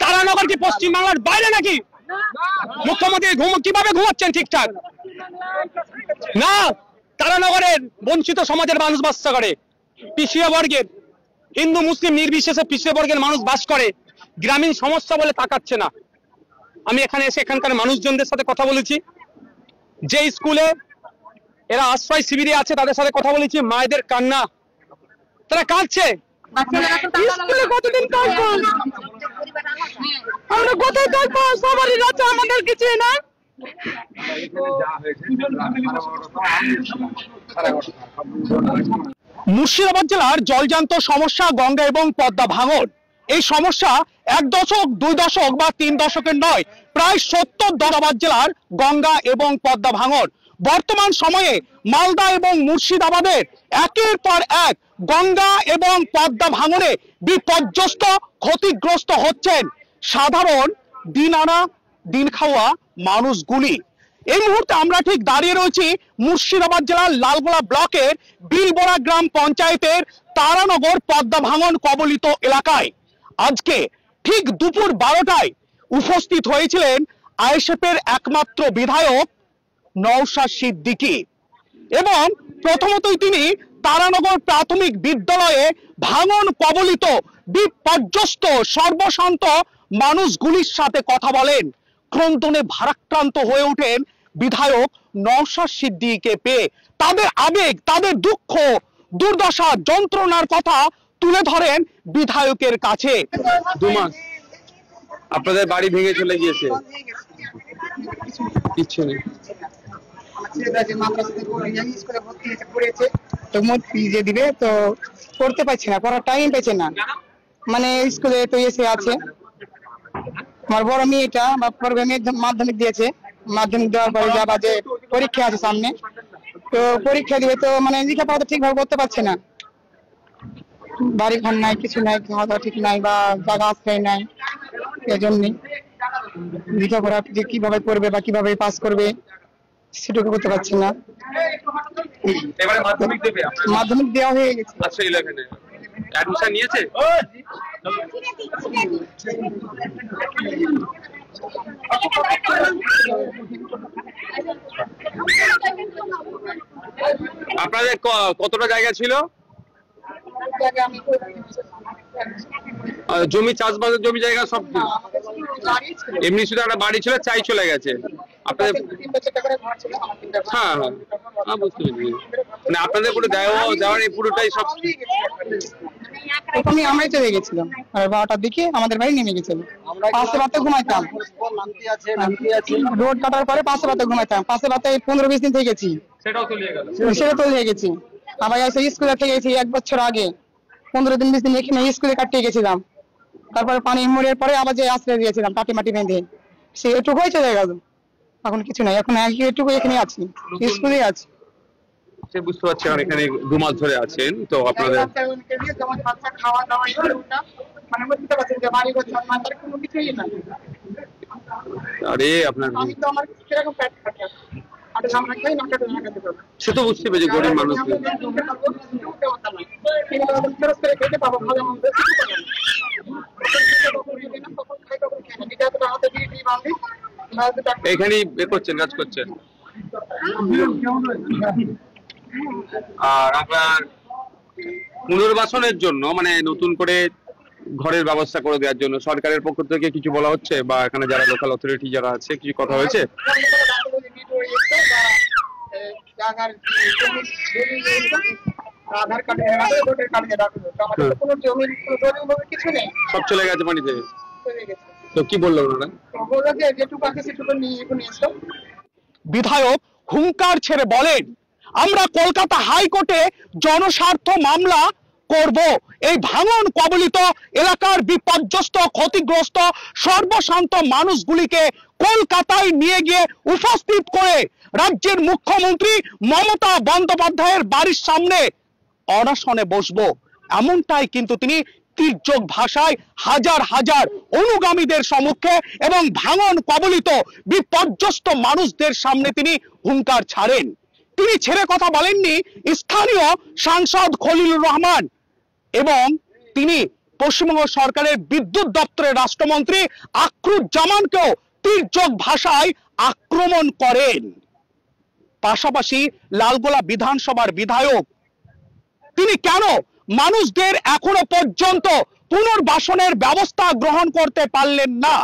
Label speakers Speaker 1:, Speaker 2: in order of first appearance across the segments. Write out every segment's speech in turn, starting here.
Speaker 1: তারানগর কি পশ্চিমবাংলার বাইরে নাকি? মুখ্যমন্ত্রী কিভাবে ঘুমাচ্ছেন ঠিকঠাক? না, তারানগরের বঞ্চিত সমাজের মানুষ বাস করে, পিছিয়ে বর্গের, হিন্দু মুসলিম নির্বিশেষে পিছিয়ে বর্গের মানুষ বাস করে। গ্রামীণ সমস্যা বলে তাকাচ্ছে না। আমি এখানে এসে এখানকার মানুষজনদের সাথে কথা বলেছি, যে স্কুলে এরা আশ্রয় শিবিরে আছে তাদের সাথে কথা বলেছি। মায়েদের কান্না, তারা কাঁদছে। স্কুলে কতদিন থাকবো আমরা, কোথায় থাকবো? সবারই রাতে আমাদের কিছুই না। মুর্শিদাবাদ জেলার জলজান্ত সমস্যা গঙ্গা এবং পদ্মা ভাঙন। এই সমস্যা 1 দশক 2 দশক বা 3 দশকের নয়, প্রায় 70 দশক জেলার গঙ্গা এবং পদ্মা ভাঙন। বর্তমান সময়ে মালদা এবং মুর্শিদাবাদের একের পর এক গঙ্গা এবং পদ্মা ভাঙনে বিপর্যস্ত ক্ষতিগ্রস্ত হচ্ছেন সাধারণ দিন আনা দিন খাওয়া মানুষগুলি। এই মুহূর্তে আমরা ঠিক দাঁড়িয়ে রয়েছি মুর্শিদাবাদ জেলার লালগোলা ব্লকের বিলবোড়া গ্রাম পঞ্চায়েতের তারানগর পদ্মা ভাঙন কবলিত এলাকায়। আজকে ঠিক দুপুর 12টায় উপস্থিত হয়েছিলেন আইএসএফের একমাত্র বিধায়ক নওশাদ সিদ্দিকী এবং প্রথমতই তিনি তারানগর প্রাথমিক বিদ্যালয়ে ভাঙন কবলিত বিপর্যস্ত সর্বশান্ত মানুষগুলির সাথে কথা বলেন। ক্রন্দনে ভারাক্রান্ত হয়ে ওঠেন বিধায়ক নওশাদ সিদ্দিকীকে পেয়ে। তাদের আবেগ, তাদের দুঃখ, দুর্দশা, যন্ত্রণার কথা তুলে ধরেন বিধায়কের কাছে।
Speaker 2: 2 মাস আপনাদের বাড়ি ভেঙে চলে গিয়েছে, কিচ্ছু নেই।
Speaker 3: দিবে তো পড়তে পারছি না, পড়ার টাইম পেয়েছে না, মানে স্কুলে তো এসে আছে। আমার বড় মেয়েটা মাধ্যমিক দিয়েছে, মাধ্যমিক দেওয়ার পরে যাবা যে পরীক্ষা আছে সামনে, তো পরীক্ষা দিবে, তো মানে লেখাপড়া তো ঠিকভাবে করতে পারছে না। বাড়ি ঘর নাই, কিছু নাই, খাওয়া দাওয়া ঠিক নাই বা জায়গা আশ্রয় নাই। এই জন্যই লেখাপড়া যে কিভাবে করবে বা কিভাবে পাস করবে সেটুকু করতে পারছি না।
Speaker 2: এবারে মাধ্যমিক দেবে?
Speaker 3: মাধ্যমিক দেওয়া হয়ে গেছে।
Speaker 2: আচ্ছা, 11 অ্যাডমিশন নিয়েছে? আপনাদের কতটা জায়গা ছিল? জমি, চাষবাসের জমি জায়গা সব? এমনি শুধু একটা বাড়ি ছিল, চাই চলে গেছে আপনাদের? হ্যাঁ হ্যাঁ হ্যাঁ, বুঝতে পেরেছি। মানে আপনাদের পুরো দেওয়ার এই পুরোটাই সব?
Speaker 3: প্রথমে আমরাই চলে গেছিলাম, আর 12টার দিকে আমাদের বাড়ি নেমে গেছিল। পাশে বাতে ঘুমাইতাম, রোড কাটার পরে পাশে বাতে ঘুমাইতাম। পাশে বাতে 15-20 দিন থেকে গেছি,
Speaker 2: সেটাও তলিয়ে গেল।
Speaker 3: সেটা তলিয়ে গেছি। আবার এসে স্কুলে থেকে গেছি 1 বছর আগে, 15-20 দিন এখানে স্কুলে কাটিয়ে গেছিলাম। তারপরে পানি মরের পরে আবার যে আশ্রয় দিয়েছিলাম টাটি মাটি বেঁধে, সে এটুকুই চলে গেল। এখন কিছু নাই, এখন এটুকু এখানে আছি, স্কুলে আছি।
Speaker 2: সে বুঝতে পারছি, আর এখানে 2 মাস ধরে আছেন, তো আপনাদের
Speaker 3: খাওয়া দাওয়া মানে বুঝতে পারছেন যে বাড়ি ঘর জন্মান্তর কোনো কিছুই না।
Speaker 2: আরে আপনার
Speaker 3: আমি তো আমার কিরকম পেট থাকে, আর আমরা খাই না, পেট না খেতে পারবো।
Speaker 2: সে তো বুঝতে পেরেছি, গরিব মানুষ।
Speaker 3: খেতে পাবো ভালো মন্দ
Speaker 2: এখানেই করছেন, কাজ করছেন। আর আপনার পুনর্বাসনের জন্য মানে নতুন করে ঘরের ব্যবস্থা করে দেওয়ার জন্য সরকারের পক্ষ থেকে কিছু বলা হচ্ছে, বা এখানে যারা লোকাল অথরিটি যারা আছে কিছু কথা হয়েছে?
Speaker 3: আধার কার্ডে ভোটার কার্ডে আমাদের কোনো জমি কিছু নেই,
Speaker 2: সব চলে গেছে পানিতে। তো কি বললো ওনারা?
Speaker 3: বললো যে যেটুকু আছে সেটুকু নিয়ে এসো।
Speaker 1: বিধায়ক হুঙ্কার ছেড়ে বলেন, আমরা কলকাতা হাইকোর্টে জনস্বার্থ মামলা করব। এই ভাঙন কবলিত এলাকার বিপর্যস্ত ক্ষতিগ্রস্ত সর্বশান্ত মানুষগুলিকে কলকাতায় নিয়ে গিয়ে উপস্থিত করে রাজ্যের মুখ্যমন্ত্রী মমতা বন্দ্যোপাধ্যায়ের বাড়ির সামনে অনশনে বসবো, এমনটাই কিন্তু তিনি তীর্যক ভাষায় হাজার হাজার অনুগামীদের সম্মুখে এবং ভাঙন কবলিত বিপর্যস্ত মানুষদের সামনে তিনি হুঙ্কার ছাড়েন। তিনি ছেড়ে কথা বলেননি স্থানীয় সাংসদ খলিলুর রহমান, এবং তিনি পশ্চিমবঙ্গ সরকারের বিদ্যুৎ দপ্তরের রাষ্ট্রমন্ত্রী আক্রুজ্জামানকেও তীর্যক ভাষায় আক্রমণ করেন। পাশাপাশি লালগোলা বিধানসভার বিধায়ক তিনি কেন মানুষদের এখনো পর্যন্ত পুনর্বাসনের ব্যবস্থা গ্রহণ করতে পারলেন না,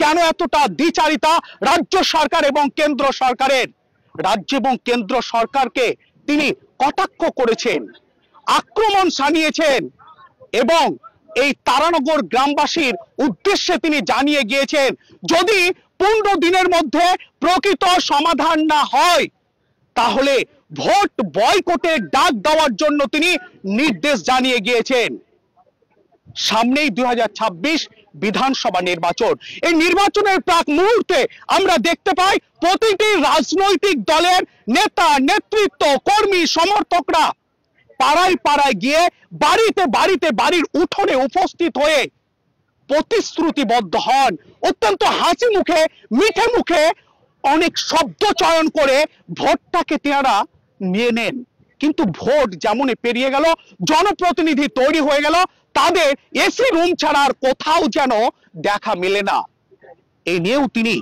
Speaker 1: কেন এতটা দ্বিচারিতা রাজ্য সরকার এবং কেন্দ্র সরকারের? রাজ্য এবং কেন্দ্র সরকারকে তিনি কটাক্ষ করেছেন, আক্রমণ শানিয়েছেন এবং এই তারানগর গ্রামবাসীর উদ্দেশ্যে তিনি জানিয়ে গিয়েছেন যদি 15 দিনের মধ্যে প্রকৃত সমাধান না হয় তাহলে ভোট বয়কটের ডাক দেওয়ার জন্য তিনি নির্দেশ জানিয়ে গিয়েছেন। সামনেই 2026 বিধানসভা নির্বাচন। এই নির্বাচনের প্রাক মুহূর্তে আমরা দেখতে পাই প্রতিটি রাজনৈতিক দলের নেতা, নেতৃত্ব, কর্মী, সমর্থকরা পাড়ায় পাড়ায় গিয়ে বাড়িতে বাড়িতে বাড়ির উঠোনে উপস্থিত হয়ে প্রতিশ্রুতিবদ্ধ হন, অত্যন্ত হাসি মুখে, মিঠে মুখে অনেক শব্দ চয়ন করে ভোটটাকে তেনারা নিয়ে নেন। কিন্তু ভোট যেমন পেরিয়ে গেল, জনপ্রতিনিধি তৈরি হয়ে গেল, তাদের এসি রুম ছাড়া আর কোথাও যেন দেখা মেলে না। এই নিয়েও তিনি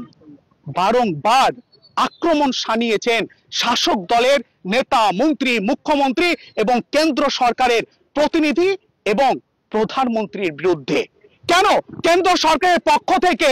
Speaker 1: বারংবার আক্রমণ শানিয়েছেন শাসক দলের নেতা, মন্ত্রী, মুখ্যমন্ত্রী এবং কেন্দ্র সরকারের প্রতিনিধি এবং প্রধানমন্ত্রীর বিরুদ্ধে। কেন কেন্দ্র সরকারের পক্ষ থেকে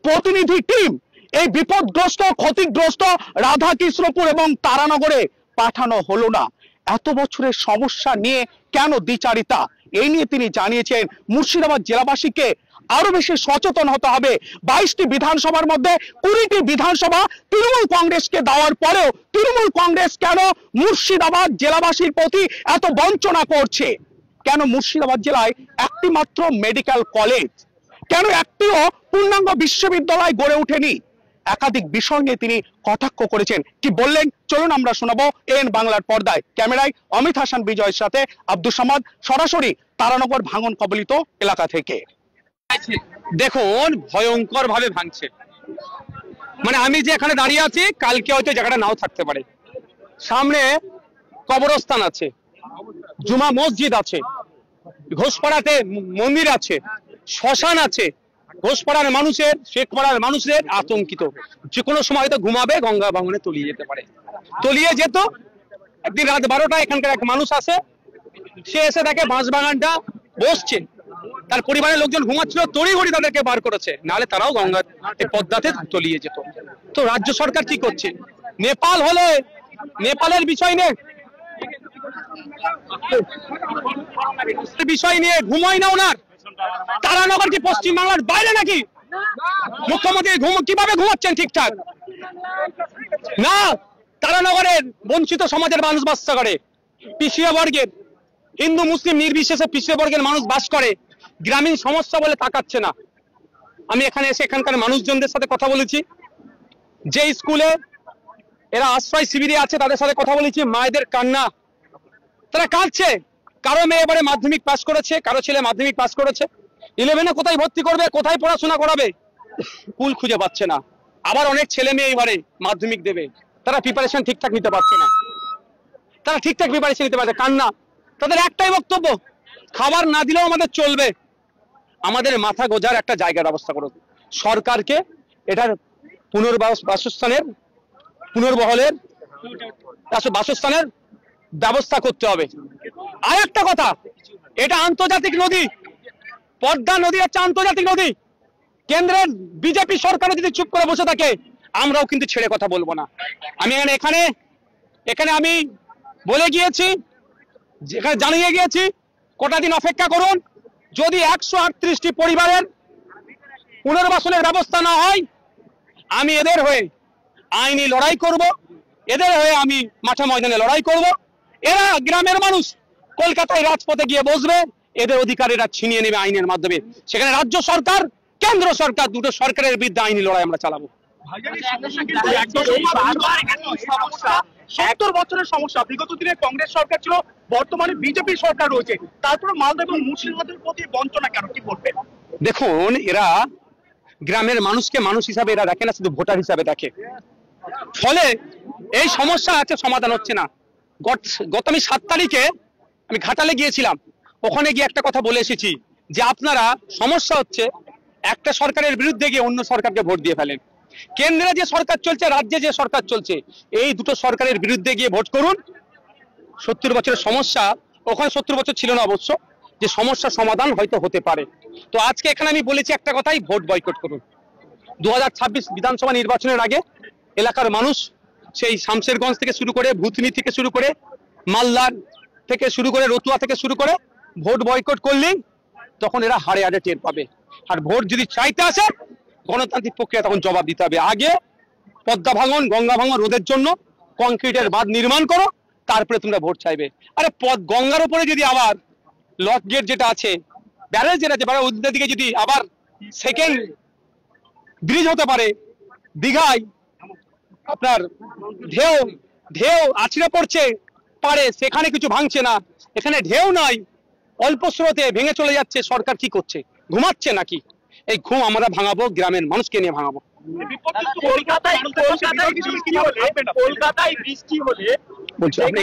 Speaker 1: প্রতিনিধি টিম এই বিপদগ্রস্ত, ক্ষতিগ্রস্ত রাধাকৃষ্ণপুর এবং তারানগরে পাঠানো হলো না? এত বছরের সমস্যা নিয়ে কেন দ্বিচারিতা? এই নিয়ে তিনি জানিয়েছেন মুর্শিদাবাদ জেলাবাসীকে আরো বেশি সচেতন হতে হবে। 22টি বিধানসভার মধ্যে 20টি বিধানসভা তৃণমূল কংগ্রেসকে দেওয়ার পরেও তৃণমূল কংগ্রেস কেন মুর্শিদাবাদ জেলাবাসীর প্রতি এত বঞ্চনা করছে? কেন মুর্শিদাবাদ জেলায় একটি মাত্র মেডিকেল কলেজ, কেন একটিও পূর্ণাঙ্গ বিশ্ববিদ্যালয় গড়ে ওঠেনি? একাধিক বিষয় নিয়ে তিনি কটাক্ষ করেছেন। কি বললেন চলুন আমরা শোনাবো এন বাংলার পর্দায়। ক্যামেরায় অমিত হাসান বিজয়ের সাথে আব্দুল সামাদ, সরাসরি তারানগর ভাঙন কবলিত এলাকা থেকে।
Speaker 2: দেখুন ভয়ঙ্কর ভাবে ভাঙছে, মানে আমি যে এখানে দাঁড়িয়ে আছি কালকে হয়তো জায়গাটা নাও থাকতে পারে। সামনে কবরস্থান আছে, জুমা মসজিদ আছে, ঘোষপাড়াতে মন্দির আছে, শ্মশান আছে। ঘোষপাড়ার মানুষের, শেখপাড়ার মানুষের আতঙ্কিত, যে কোনো সময় হয়তো ঘুমাবে, গঙ্গা ভাঙনে তলিয়ে যেতে পারে। তলিয়ে যেত। একদিন রাত 12টায় এখানকার এক মানুষ আসে, সে এসে দেখে বাঁশ বাগানটা বসছে, তার পরিবারের লোকজন ঘুমাচ্ছিল, তড়িঘড়ি তাদেরকে বার করেছে, নাহলে তারাও গঙ্গা পদ্মাতে তলিয়ে যেত। তো রাজ্য সরকার কি করছে? নেপাল হলে নেপালের বিষয় নিয়ে ঘুমাই না ওনার। তারানগর কি পশ্চিমবাংলার বাইরে নাকি? মুখ্যমন্ত্রী কিভাবে ঘুমাচ্ছেন ঠিকঠাক? না, তারানগরের বঞ্চিত সমাজের মানুষ বাস করে, পিছিয়ে বর্গের, হিন্দু মুসলিম নির্বিশেষে পিছিয়ে বর্গের মানুষ বাস করে। গ্রামীণ সমস্যা বলে তাকাচ্ছে না। আমি এখানে এসে এখানকার মানুষজনদের সাথে কথা বলেছি, যে স্কুলে এরা আশ্রয় শিবিরে আছে তাদের সাথে কথা বলেছি। মায়েদের কান্না, তারা কাঁদছে। কারো মেয়ে এবারে মাধ্যমিক পাস করেছে, কারো ছেলে মাধ্যমিক পাস করেছে, 11-এ কোথায় ভর্তি করবে, কোথায় পড়াশোনা করাবে, স্কুল খুঁজে পাচ্ছে না। আবার অনেক ছেলে মেয়ে এবারে মাধ্যমিক দেবে, তারা প্রিপারেশন ঠিকঠাক নিতে পারছে না, তারা ঠিকঠাক প্রিপারেশন নিতে পারছে। কান্না। তাদের একটাই বক্তব্য, খাবার না দিলেও আমাদের চলবে, আমাদের মাথা গোজার একটা জায়গার ব্যবস্থা করুন। সরকারকে এটার বাসস্থানের ব্যবস্থা করতে হবে। আর একটা কথা, এটা আন্তর্জাতিক নদী, পদ্মা নদী হচ্ছে আন্তর্জাতিক নদী। কেন্দ্রের বিজেপি সরকারও যদি চুপ করে বসে থাকে, আমরাও কিন্তু ছেড়ে কথা বলবো না। আমি এখানে আমি বলে গিয়েছি, যেখানে জানিয়ে গিয়েছি, কটা দিন অপেক্ষা করুন। যদি 138টি পরিবারের পুনর্বাসনের ব্যবস্থা না হয়, আমি এদের হয়ে আইনি লড়াই করব, এদের হয়ে আমি মাঠে ময়দানে লড়াই করব। এরা গ্রামের মানুষ কলকাতায় রাজপথে গিয়ে বসবে, এদের অধিকার এরা ছিনিয়ে নেবে আইনের মাধ্যমে। সেখানে রাজ্য সরকার, কেন্দ্র সরকার, দুটো সরকারের বিরুদ্ধে আইনি লড়াই আমরা চালাবো।
Speaker 1: 70 বছরের সমস্যা। বিগত দিনে কংগ্রেস সরকার ছিল, বর্তমানে বিজেপি সরকার রয়েছে, তারপরে মালদা এবং মুর্শিদাবাদের প্রতি বঞ্চনা কেন, কি বলবেন?
Speaker 2: দেখুন, এরা গ্রামের মানুষকে মানুষ হিসাবে এরা দেখে না, শুধু ভোটার হিসাবে দেখে। ফলে এই সমস্যা আছে, সমাধান হচ্ছে না। গত আমি 7 তারিখে আমি ঘাটালে গিয়েছিলাম, ওখানে গিয়ে একটা কথা বলে এসেছি,
Speaker 1: যে আপনারা সমস্যা হচ্ছে একটা সরকারের বিরুদ্ধে গিয়ে অন্য সরকারকে ভোট দিয়ে ফেলেন। কেন্দ্রে যে সরকার চলছে, রাজ্যে যে সরকার চলছে, এই দুটো সরকারের বিরুদ্ধে গিয়ে ভোট করুন। 70 বছরের সমস্যা, ওখানে 70 বছর ছিল না অবশ্য, যে সমস্যার সমাধান হয়তো হতে পারে। তো আজকে এখানে আমি বলেছি একটা কথাই, ভোট বয়কট করুন। 2026 বিধানসভা নির্বাচনের আগে এলাকার মানুষ সেই শামশেরগঞ্জ থেকে শুরু করে, ভুতনি থেকে শুরু করে, মালদার থেকে শুরু করে, রতুয়া থেকে শুরু করে ভোট বয়কট করলেই তখন এরা হাড়ে হাড়ে টের পাবে। আর ভোট যদি চাইতে আসে, গণতান্ত্রিক প্রক্রিয়া তখন জবাব দিতে হবে। আগে পদ্মা ভাঙন, গঙ্গা ভাঙন রোধের জন্য কংক্রিটের বাঁধ নির্মাণ করো, তারপরে তোমরা ভোট চাইবে। আরে গঙ্গার উপরে যদি আবার লক গেট যেটা আছে, ব্যারেজ যেটা আছে, ব্যারেজ উল্টো দিকে যদি আবার সেকেন্ড ব্রিজ হতে পারে, দীঘায় আপনার ঢেউ ঢেউ আছড়ে পড়ছে পারে, সেখানে কিছু ভাঙছে না, এখানে ঢেউ নাই, অল্প স্রোতে ভেঙে চলে যাচ্ছে, সরকার কি করছে? ঘুমাচ্ছে নাকি? এই ঘুম আমরা ভাঙাবো, গ্রামের মানুষকে নিয়ে ভাঙাবো। বলছি আপনি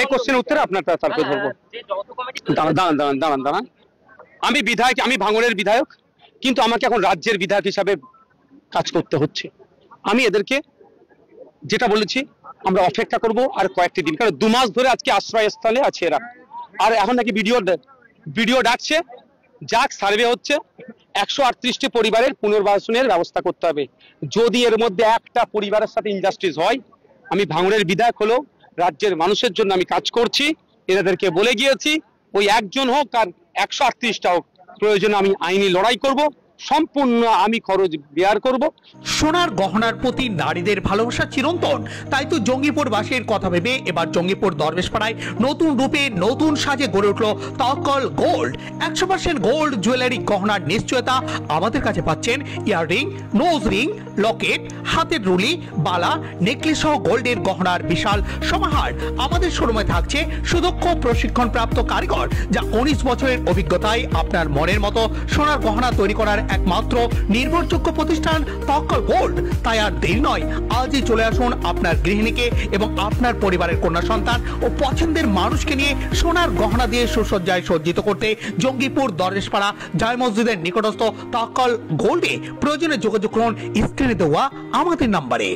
Speaker 1: এই কোশ্চেনের উত্তরে আপনার তারপরে ধরবো। দাঁড়ান, আমি বিধায়ক, আমি ভাঙড়ের বিধায়ক, কিন্তু আমাকে এখন রাজ্যের বিধায়ক হিসাবে কাজ করতে হচ্ছে। আমি এদেরকে যেটা বলেছি, আমরা অপেক্ষা করব আর কয়েকটি দিন, কারণ 2 মাস ধরে আজকে আশ্রয়স্থলে আছে এরা। আর এখন নাকি ভিডিও ডাকছে, যাক সার্ভে হচ্ছে, 138টি পরিবারের পুনর্বাসনের ব্যবস্থা করতে হবে। যদি এর মধ্যে একটা পরিবারের সাথে ইনজাস্টিস হয়, আমি ভাঙড়ের বিধায়ক হলেও রাজ্যের মানুষের জন্য আমি কাজ করছি, এনাদেরকে বলে গিয়েছি, ওই একজন হোক আর 138টা হোক, প্রয়োজনে আমি আইনি লড়াই করব, সম্পূর্ণ আমি খরচ বেয়ার করব।
Speaker 4: সোনার গহনার প্রতি নারীদের ভালোবাসা চিরন্তন, তাই তো জঙ্গিপুরবাসীর কথা ভেবে এবার জঙ্গিপুর দরবেশপাড়ায় নতুন রূপে নতুন সাজে গড়ে উঠল তওয়াক্কল গোল্ড। 100% গোল্ড জুয়েলারি গহনার নিশ্চয়তা আমাদের কাছে পাচ্ছেন ইয়াররিং, নোজ রিং, লকেট, হাতের রুলি, বালা, নেকলেস সহ গোল্ডের গহনার বিশাল সমাহার। আমাদের শোরুমে থাকছে সুদক্ষ প্রশিক্ষণপ্রাপ্ত কারিগর, যা 19 বছরের অভিজ্ঞতায় আপনার মনের মতো সোনার গহনা তৈরি করার একমাত্র নির্ভরযোগ্য প্রতিষ্ঠান তওয়াক্কল গোল্ড। তাই আর দেরি নয়, আজই চলে আসুন আপনার গৃহিণীকে এবং আপনার পরিবারের কন্যা সন্তান ও পছন্দের মানুষকে নিয়ে সোনার গহনা দিয়ে সুসজ্জায় সজ্জিত করতে জঙ্গিপুর দরবেশপাড়া জায় মসজিদের নিকটস্থ তওয়াক্কল গোল্ডে। প্রয়োজনে যোগাযোগ করুন স্ক্রিনে দেওয়া আমাদের নাম্বারে।